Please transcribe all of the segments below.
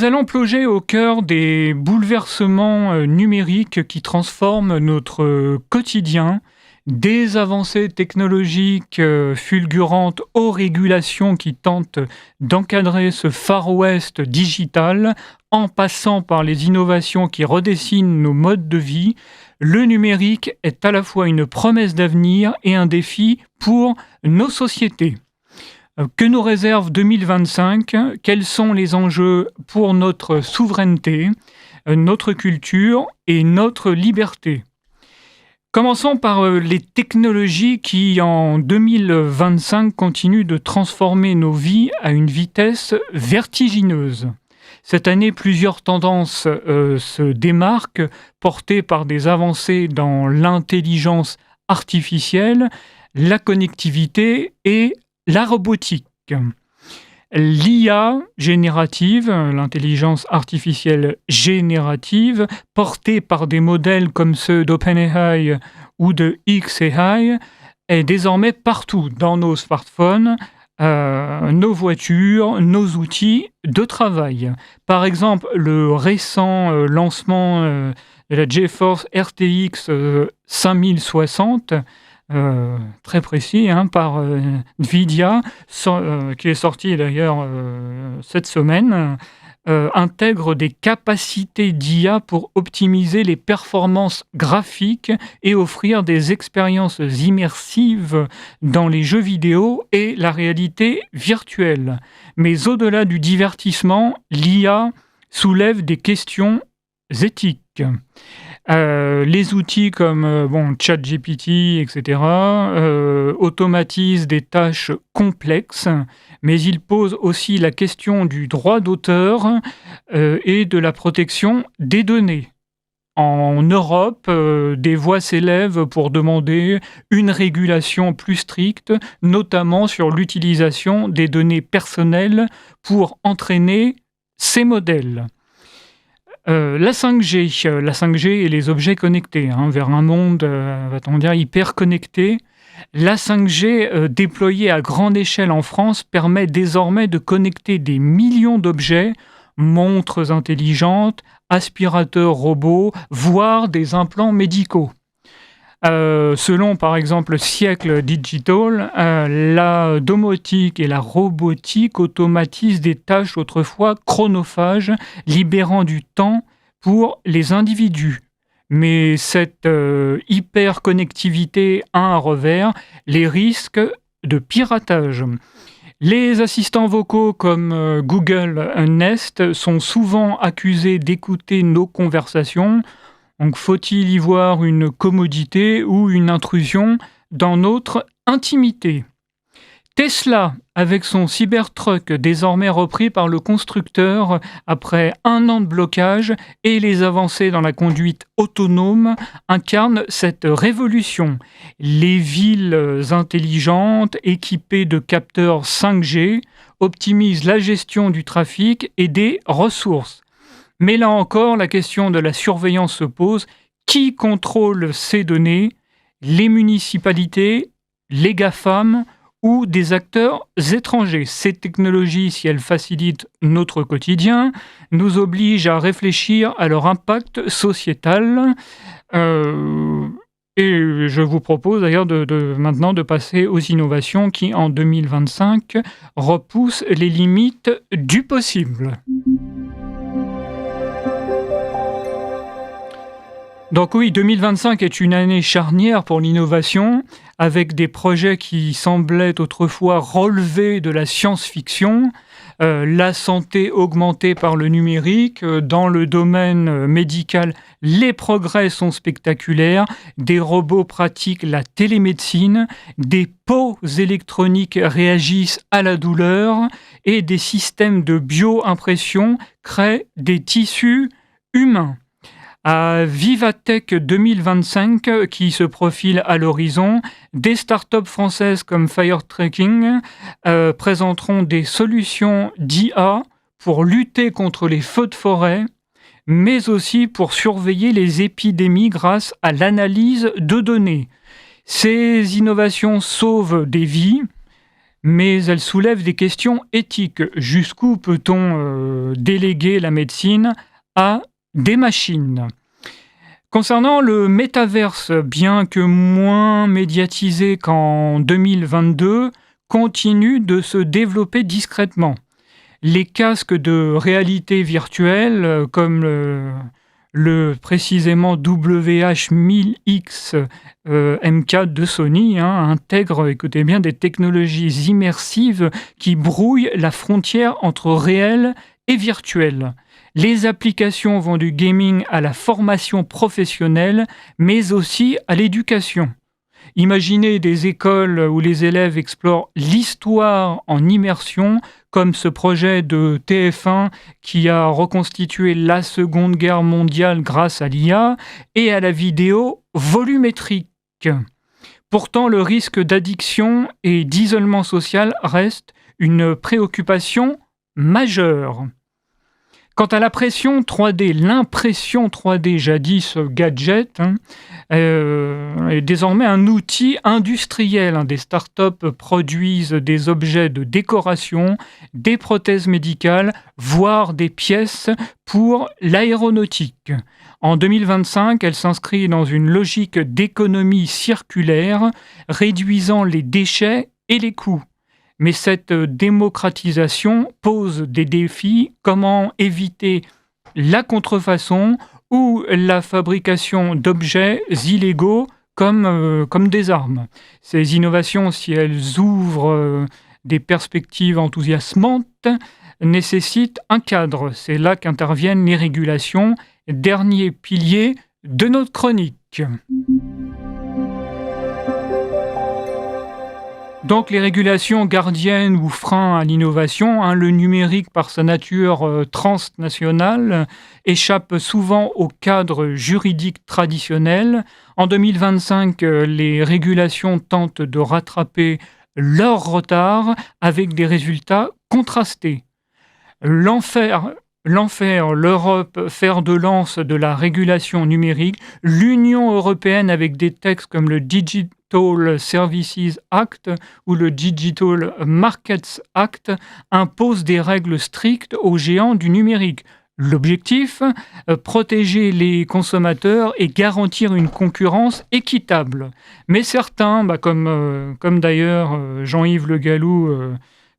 Nous allons plonger au cœur des bouleversements numériques qui transforment notre quotidien, des avancées technologiques fulgurantes aux régulations qui tentent d'encadrer ce Far West digital, en passant par les innovations qui redessinent nos modes de vie. Le numérique est à la fois une promesse d'avenir et un défi pour nos sociétés. Que nous réserve 2025 ? Quels sont les enjeux pour notre souveraineté, notre culture et notre liberté ? Commençons par les technologies qui, en 2025, continuent de transformer nos vies à une vitesse vertigineuse. Cette année, plusieurs tendances se démarquent, portées par des avancées dans l'intelligence artificielle, la connectivité et la robotique. L'IA générative, l'intelligence artificielle générative, portée par des modèles comme ceux d'OpenAI ou de xAI, est désormais partout dans nos smartphones, nos voitures, nos outils de travail. Par exemple, le récent lancement de la GeForce RTX 5060, très précis, par Nvidia, qui est sorti d'ailleurs cette semaine, intègre des capacités d'IA pour optimiser les performances graphiques et offrir des expériences immersives dans les jeux vidéo et la réalité virtuelle. Mais au-delà du divertissement, l'IA soulève des questions éthiques. Les outils comme ChatGPT, etc., automatisent des tâches complexes, mais ils posent aussi la question du droit d'auteur et de la protection des données. En Europe, des voix s'élèvent pour demander une régulation plus stricte, notamment sur l'utilisation des données personnelles pour entraîner ces modèles. La 5G et les objets connectés, vers un monde, va-t-on dire, hyper connecté. La 5G, déployée à grande échelle en France, permet désormais de connecter des millions d'objets, montres intelligentes, aspirateurs robots, voire des implants médicaux. Selon par exemple Siècle Digital, la domotique et la robotique automatisent des tâches autrefois chronophages, libérant du temps pour les individus. Mais cette hyperconnectivité a un revers, les risques de piratage. Les assistants vocaux comme Google Nest sont souvent accusés d'écouter nos conversations. Donc, faut-il y voir une commodité ou une intrusion dans notre intimité ? Tesla, avec son Cybertruck désormais repris par le constructeur après 1 an de blocage et les avancées dans la conduite autonome, incarne cette révolution. Les villes intelligentes équipées de capteurs 5G optimisent la gestion du trafic et des ressources. Mais là encore, la question de la surveillance se pose. Qui contrôle ces données ? Les municipalités, les GAFAM ou des acteurs étrangers ? Ces technologies, si elles facilitent notre quotidien, nous obligent à réfléchir à leur impact sociétal. Et je vous propose d'ailleurs maintenant de passer aux innovations qui, en 2025, repoussent les limites du possible. Donc oui, 2025 est une année charnière pour l'innovation, avec des projets qui semblaient autrefois relever de la science-fiction, la santé augmentée par le numérique, dans le domaine médical, les progrès sont spectaculaires, des robots pratiquent la télémédecine, des peaux électroniques réagissent à la douleur et des systèmes de bio-impression créent des tissus humains. À Vivatech 2025, qui se profile à l'horizon, des startups françaises comme Firetracking présenteront des solutions d'IA pour lutter contre les feux de forêt, mais aussi pour surveiller les épidémies grâce à l'analyse de données. Ces innovations sauvent des vies, mais elle soulève des questions éthiques. Jusqu'où peut-on déléguer la médecine à des machines? Concernant le métaverse, bien que moins médiatisé qu'en 2022, continue de se développer discrètement. Les casques de réalité virtuelle, comme précisément WH-1000X M4 de Sony, intègrent, écoutez bien, des technologies immersives qui brouillent la frontière entre réel et virtuel. Les applications vont du gaming à la formation professionnelle, mais aussi à l'éducation. Imaginez des écoles où les élèves explorent l'histoire en immersion, comme ce projet de TF1 qui a reconstitué la Seconde Guerre mondiale grâce à l'IA et à la vidéo volumétrique. Pourtant, le risque d'addiction et d'isolement social reste une préoccupation majeure. Quant à l'impression 3D, jadis gadget, est désormais un outil industriel. Des startups produisent des objets de décoration, des prothèses médicales, voire des pièces pour l'aéronautique. En 2025, elle s'inscrit dans une logique d'économie circulaire, réduisant les déchets et les coûts. Mais cette démocratisation pose des défis. Comment éviter la contrefaçon ou la fabrication d'objets illégaux comme des armes? Ces innovations, si elles ouvrent des perspectives enthousiasmantes, nécessitent un cadre. C'est là qu'interviennent les régulations, dernier pilier de notre chronique. Donc les régulations gardiennes ou freins à l'innovation, le numérique par sa nature transnationale échappe souvent au cadre juridique traditionnel. En 2025, les régulations tentent de rattraper leur retard avec des résultats contrastés. L'enfer, l'Europe, fer de lance de la régulation numérique, l'Union européenne avec des textes comme le Digital Services Act ou le Digital Markets Act impose des règles strictes aux géants du numérique. L'objectif, protéger les consommateurs et garantir une concurrence équitable. Mais certains, comme d'ailleurs Jean-Yves Le Gallou,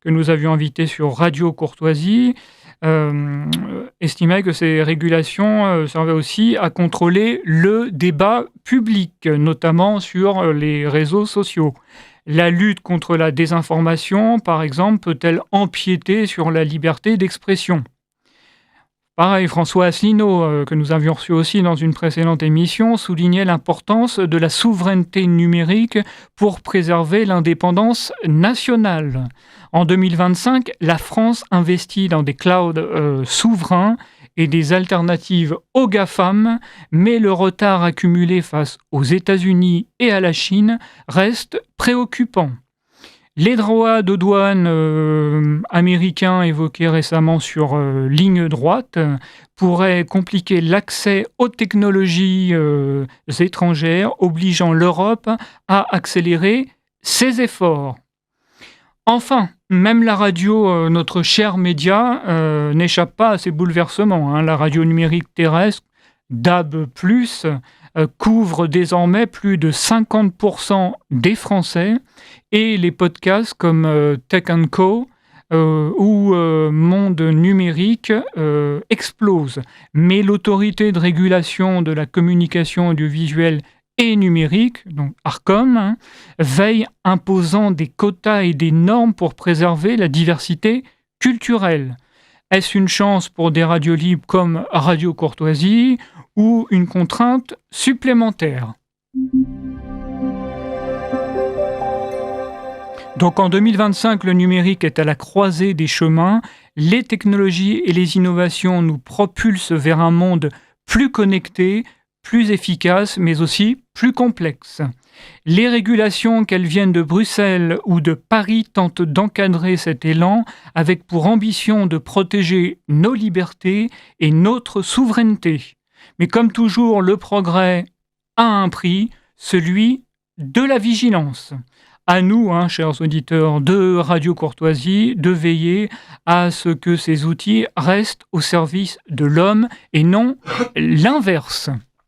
que nous avions invité sur Radio Courtoisie, estimait que ces régulations servaient aussi à contrôler le débat public, notamment sur les réseaux sociaux. La lutte contre la désinformation, par exemple, peut-elle empiéter sur la liberté d'expression ? Pareil, François Asselineau, que nous avions reçu aussi dans une précédente émission, soulignait l'importance de la souveraineté numérique pour préserver l'indépendance nationale. En 2025, la France investit dans des clouds souverains et des alternatives aux GAFAM, mais le retard accumulé face aux États-Unis et à la Chine reste préoccupant. Les droits de douane américains évoqués récemment sur ligne droite pourraient compliquer l'accès aux technologies étrangères, obligeant l'Europe à accélérer ses efforts. Enfin, même la radio, notre cher média, n'échappe pas à ces bouleversements. La radio numérique terrestre, DAB+, couvre désormais plus de 50% des Français et les podcasts comme Tech & Co ou Monde numérique explosent. Mais l'autorité de régulation de la communication audiovisuelle et numérique, donc Arcom, veille imposant des quotas et des normes pour préserver la diversité culturelle. Est-ce une chance pour des radios libres comme Radio Courtoisie ou une contrainte supplémentaire ? Donc en 2025, le numérique est à la croisée des chemins. Les technologies et les innovations nous propulsent vers un monde plus connecté, plus efficace, mais aussi plus complexe. Les régulations, qu'elles viennent de Bruxelles ou de Paris, tentent d'encadrer cet élan avec pour ambition de protéger nos libertés et notre souveraineté. Mais comme toujours, le progrès a un prix, celui de la vigilance. À nous, hein, chers auditeurs de Radio Courtoisie, de veiller à ce que ces outils restent au service de l'homme et non l'inverse.